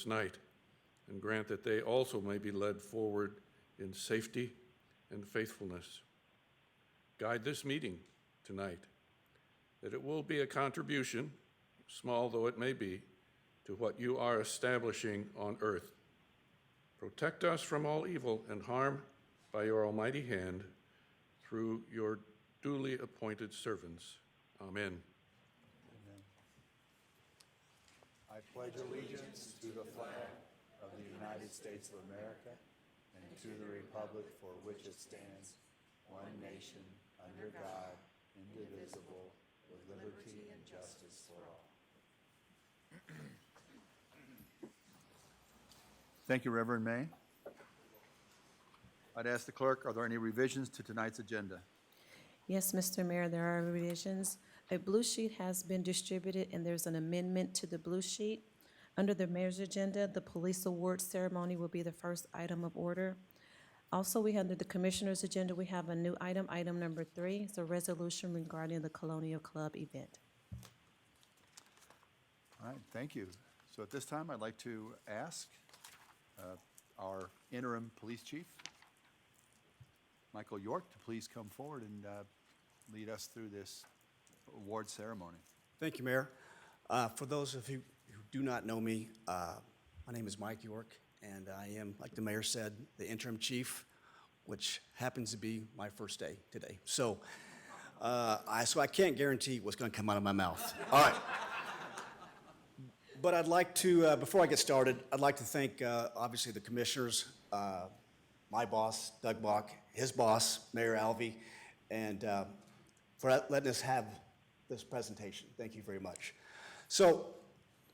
this night, and grant that they also may be led forward in safety and faithfulness. Guide this meeting tonight, that it will be a contribution, small though it may be, to what you are establishing on earth. Protect us from all evil and harm by your almighty hand through your duly appointed servants. Amen. Amen. I pledge allegiance to the flag of the United States of America and to the republic for which it stands, one nation, under God, indivisible, with liberty and justice for all. Thank you, Reverend May. I'd ask the clerk, are there any revisions to tonight's agenda? Yes, Mr. Mayor, there are revisions. A blue sheet has been distributed, and there's an amendment to the blue sheet. Under the mayor's agenda, the police awards ceremony will be the first item of order. Also, under the commissioner's agenda, we have a new item, item number 3. It's a resolution regarding the Colonial Club event. All right, thank you. So at this time, I'd like to ask our interim police chief, Michael York, to please come forward and lead us through this award ceremony. Thank you, Mayor. For those of you who do not know me, my name is Mike York, and I am, like the mayor said, the interim chief, which happens to be my first day today. So I can't guarantee what's going to come out of my mouth. All right. But I'd like to, before I get started, I'd like to thank, obviously, the commissioners, my boss, Doug Bach, his boss, Mayor Alvey, and for letting us have this presentation. Thank you very much. So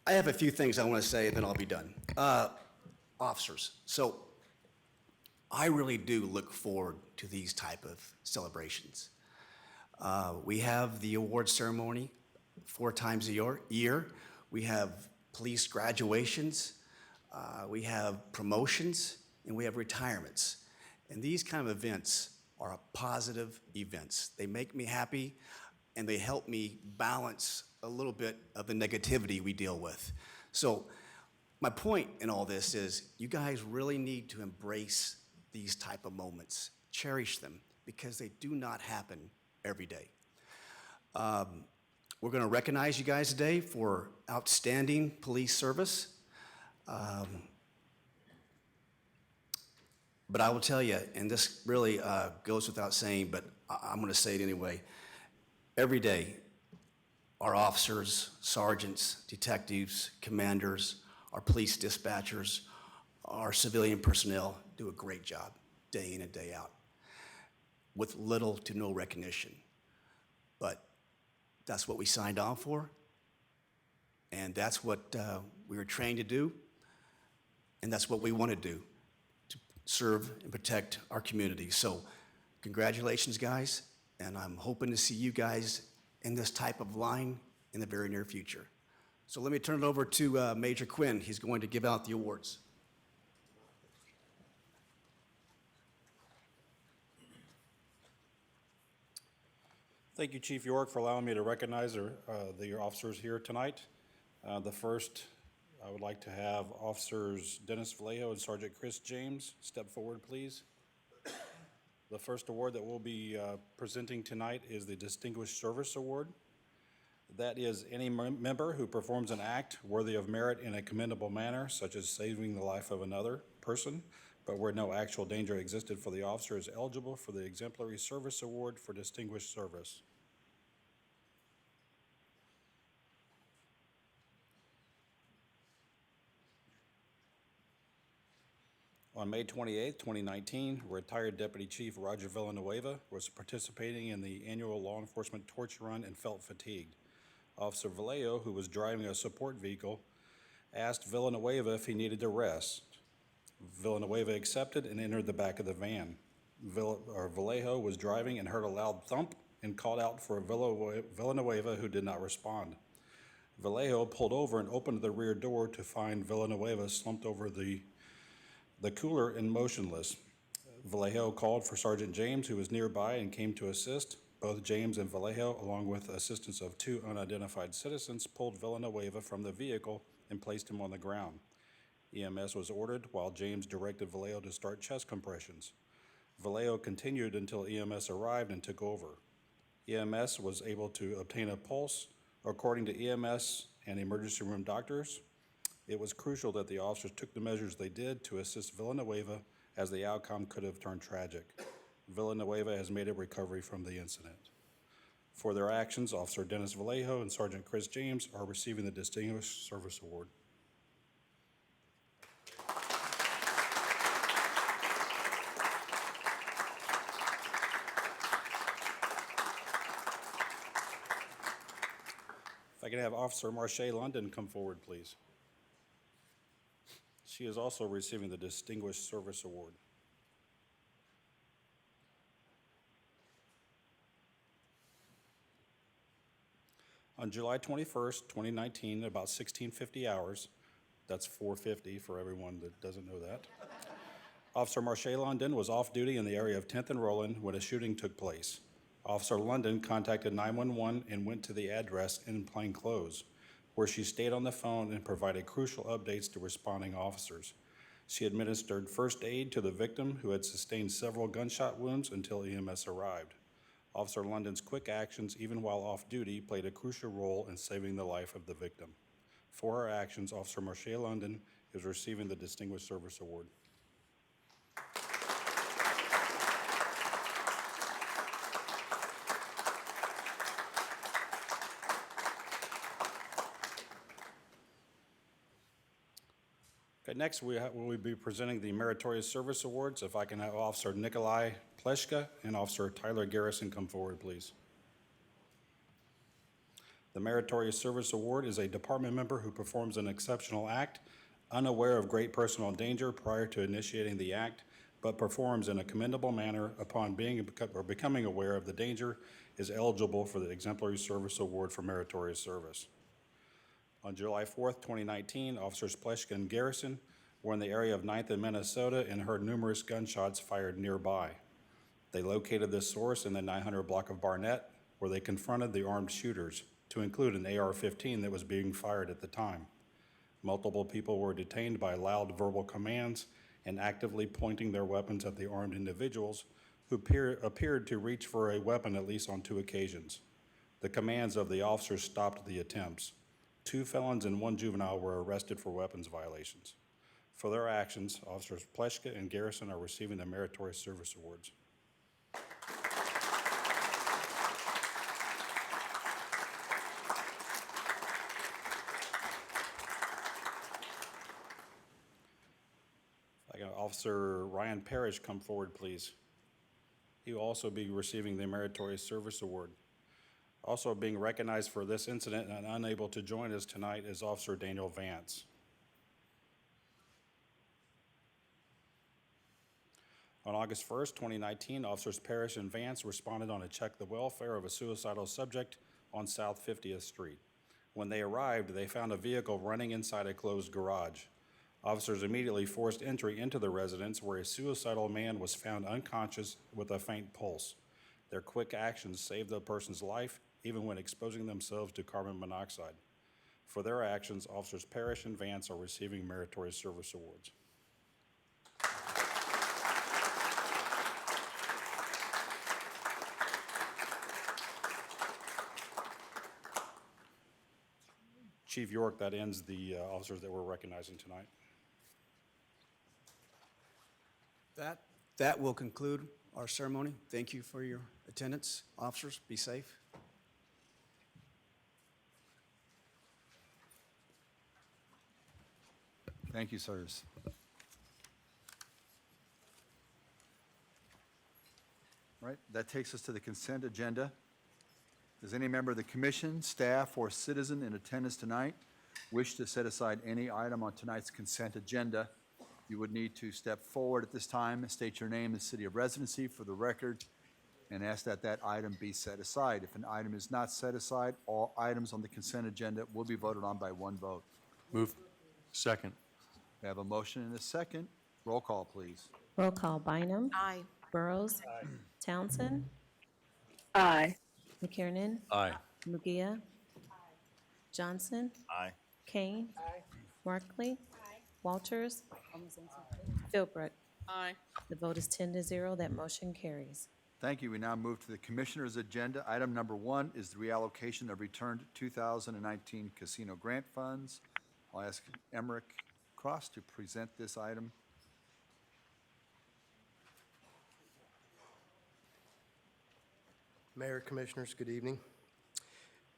I have a few things I want to say, and then I'll be done. Officers. So I really do look forward to these type of celebrations. We have the award ceremony 4 times a year. We have police graduations, we have promotions, and we have retirements. And these kind of events are positive events. They make me happy, and they help me balance a little bit of the negativity we deal with. So my point in all this is you guys really need to embrace these type of moments, cherish them, because they do not happen every day. We're going to recognize you guys today for outstanding police service. But I will tell you, and this really goes without saying, but I'm going to say it anyway. Every day, our officers, sergeants, detectives, commanders, our police dispatchers, our civilian personnel do a great job day in and day out with little to no recognition. But that's what we signed on for, and that's what we were trained to do, and that's what we want to do, to serve and protect our community. So congratulations, guys, and I'm hoping to see you guys in this type of line in the very near future. So let me turn it over to Major Quinn. He's going to give out the awards. Thank you, Chief York, for allowing me to recognize the officers here tonight. The first, I would like to have Officers Dennis Vallejo and Sergeant Chris James step forward, please. The first award that we'll be presenting tonight is the Distinguished Service Award. That is any member who performs an act worthy of merit in a commendable manner, such as saving the life of another person, but where no actual danger existed for the officer, is eligible for the Exemplary Service Award for Distinguished Service. On May 28, 2019, retired Deputy Chief Roger Villanueva was participating in the annual law enforcement torch run and felt fatigued. Officer Vallejo, who was driving a support vehicle, asked Villanueva if he needed to rest. Villanueva accepted and entered the back of the van. Vallejo was driving and heard a loud thump and called out for Villanueva, who did not respond. Vallejo pulled over and opened the rear door to find Villanueva slumped over the cooler and motionless. Vallejo called for Sergeant James, who was nearby, and came to assist. Both James and Vallejo, along with assistance of 2 unidentified citizens, pulled Villanueva from the vehicle and placed him on the ground. EMS was ordered while James directed Vallejo to start chest compressions. Vallejo continued until EMS arrived and took over. EMS was able to obtain a pulse. According to EMS and emergency room doctors, it was crucial that the officers took the measures they did to assist Villanueva, as the outcome could have turned tragic. Villanueva has made a recovery from the incident. For their actions, Officer Dennis Vallejo and Sergeant Chris James are receiving the Distinguished Service Award. If I can have Officer Marche London come forward, please. She is also receiving the Distinguished Service Award. On July 21st, 2019, at about 1650 hours, that's 450 for everyone that doesn't know that, Officer Marche London was off duty in the area of 10th and Roland when a shooting took place. Officer London contacted 911 and went to the address in plain clothes, where she stayed on the phone and provided crucial updates to responding officers. She administered first aid to the victim, who had sustained several gunshot wounds, until EMS arrived. Officer London's quick actions, even while off duty, played a crucial role in saving the life of the victim. For her actions, Officer Marche London is receiving the Distinguished Service Award. Okay, next we will be presenting the Meritorious Service Awards. If I can have Officer Nikolai Pleshka and Officer Tyler Garrison come forward, please. The Meritorious Service Award is a department member who performs an exceptional act, unaware of great personal danger prior to initiating the act, but performs in a commendable manner upon becoming aware of the danger, is eligible for the Exemplary Service Award for Meritorious Service. On July 4th, 2019, Officers Pleshka and Garrison were in the area of 9th and Minnesota and heard numerous gunshots fired nearby. They located this source in the 900 block of Barnett, where they confronted the armed shooters, to include an AR-15 that was being fired at the time. Multiple people were detained by loud verbal commands and actively pointing their weapons at the armed individuals, who appeared to reach for a weapon at least on 2 occasions. The commands of the officers stopped the attempts. 2 felons and 1 juvenile were arrested for weapons violations. For their actions, Officers Pleshka and Garrison are receiving the Meritorious Service Awards. I got Officer Ryan Parrish come forward, please. He will also be receiving the Meritorious Service Award. Also being recognized for this incident and unable to join us tonight is Officer Daniel Vance. On August 1st, 2019, Officers Parrish and Vance responded on a check the welfare of a suicidal subject on South 50th Street. When they arrived, they found a vehicle running inside a closed garage. Officers immediately forced entry into the residence, where a suicidal man was found unconscious with a faint pulse. Their quick actions saved the person's life, even when exposing themselves to carbon monoxide. For their actions, Officers Parrish and Vance are receiving Meritorious Service Awards. Chief York, that ends the officers that we're recognizing tonight. That will conclude our ceremony. Thank you for your attendance. Officers, be safe. Thank you, sirs. All right, that takes us to the consent agenda. Does any member of the commission, staff, or citizen in attendance tonight wish to set aside any item on tonight's consent agenda? You would need to step forward at this time and state your name and city of residency for the record and ask that that item be set aside. If an item is not set aside, all items on the consent agenda will be voted on by one vote. Move. Second. We have a motion and a second. Roll call, please. Roll call, Bynum. Aye. Burrows. Townsend. Aye. McKiernan. Aye. Mugia. Johnson. Aye. Kane. Markley. Walters. Philbrook. Aye. The vote is 10-0. That motion carries. Thank you. We now move to the Commissioners' agenda. Item number 1 is the reallocation of returned 2019 casino grant funds. I'll ask Emmerich Cross to present this item. Mayor, Commissioners, good evening.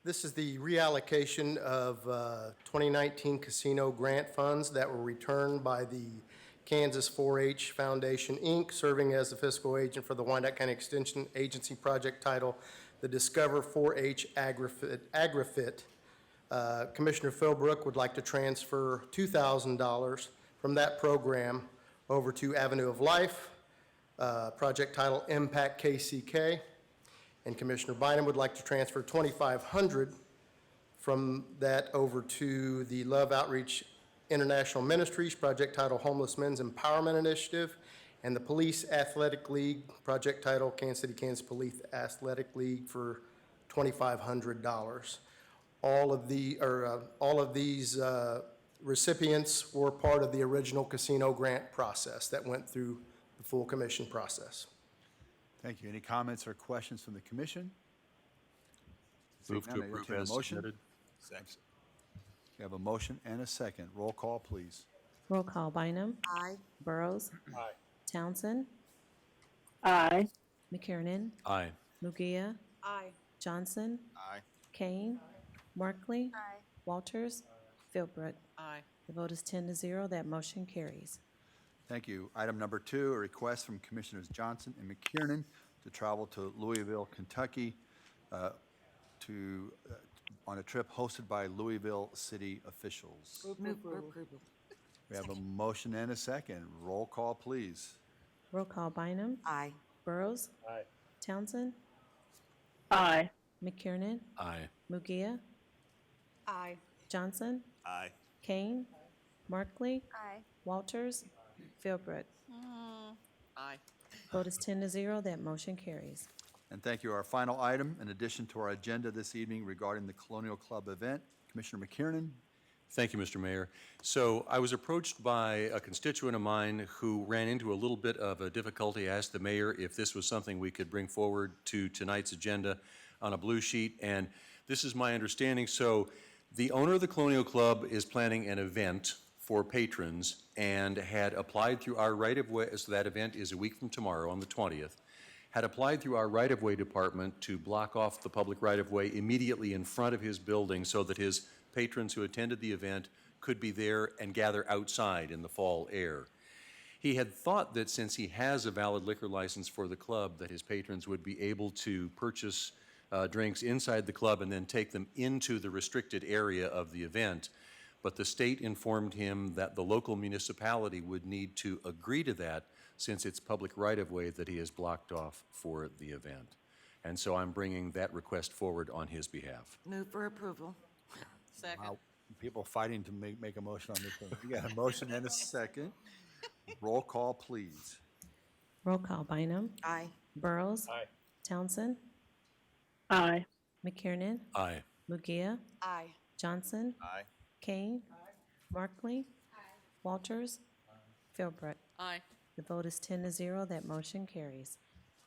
This is the reallocation of 2019 casino grant funds that were returned by the Kansas 4-H Foundation, Inc., serving as the fiscal agent for the Wyandotte County Extension Agency project title, the Discover 4-H AgriFit. Commissioner Philbrook would like to transfer $2,000 from that program over to Avenue of Life, project title Impact KCK. And Commissioner Bynum would like to transfer $2,500 from that over to the Love Outreach International Ministries, project title Homeless Men's Empowerment Initiative, and the Police Athletic League, project title Kansas City, Kansas Police Athletic League for $2,500. All of these recipients were part of the original casino grant process that went through the full commission process. Thank you. Any comments or questions from the commission? Move Seeing to none, I approve entertain a as motion. submitted. We have a motion and a second. Roll call, please. Roll call. Bynum. Aye. Burrows. Townsend. Aye. McKiernan. Aye. Mugia. Aye. Johnson. Aye. Kane. Markley. Aye. Walters. Philbrook. Aye. The vote is 10-0. That motion carries. Thank you. Item number 2, a request from Commissioners Johnson and McKiernan to travel to Louisville, Kentucky on a trip hosted by Louisville city officials. Move for approval. We have a motion and a second. Roll call, please. Roll call. Bynum. Aye. Burrows. Townsend. Aye. McKiernan. Aye. Mugia. Aye. Johnson. Aye. Kane. Markley. Aye. Walters. Philbrook. Aye. Vote is 10-0. That motion carries. And thank you. Our final item, in addition to our agenda this evening regarding the Colonial Club event, Commissioner McKiernan. Thank you, Mr. Mayor. So I was approached by a constituent of mine who ran into a little bit of a difficulty. Asked the mayor if this was something we could bring forward to tonight's agenda on a blue sheet, and this is my understanding. So the owner of the Colonial Club is planning an event for patrons and had applied through our right-of-way, so that event is a week from tomorrow on the 20th, had applied through our right-of-way department to block off the public right-of-way immediately in front of his building so that his patrons who attended the event could be there and gather outside in the fall air. He had thought that since he has a valid liquor license for the club, that his patrons would be able to purchase drinks inside the club and then take them into the restricted area of the event. But the state informed him that the local municipality would need to agree to that since it's public right-of-way that he has blocked off for the event. And so I'm bringing that request forward on his behalf. Move for approval. Second. Wow, people fighting to make a motion on this one. We got a motion and a second. Roll call, please. Roll call. Bynum. Aye. Burrows. Townsend. Aye. McKiernan. Aye. Mugia. Aye. Johnson. Aye. Kane. Markley. Walters. Philbrook. Aye. The vote is 10-0. That motion carries.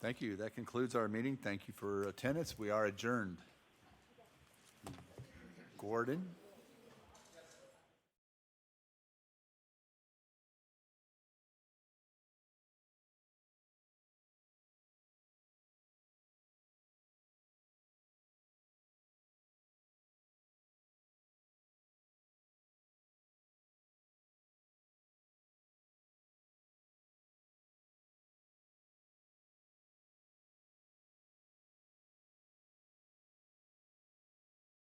Thank you. That concludes our meeting. Thank you for attendance. We are adjourned. Gordon?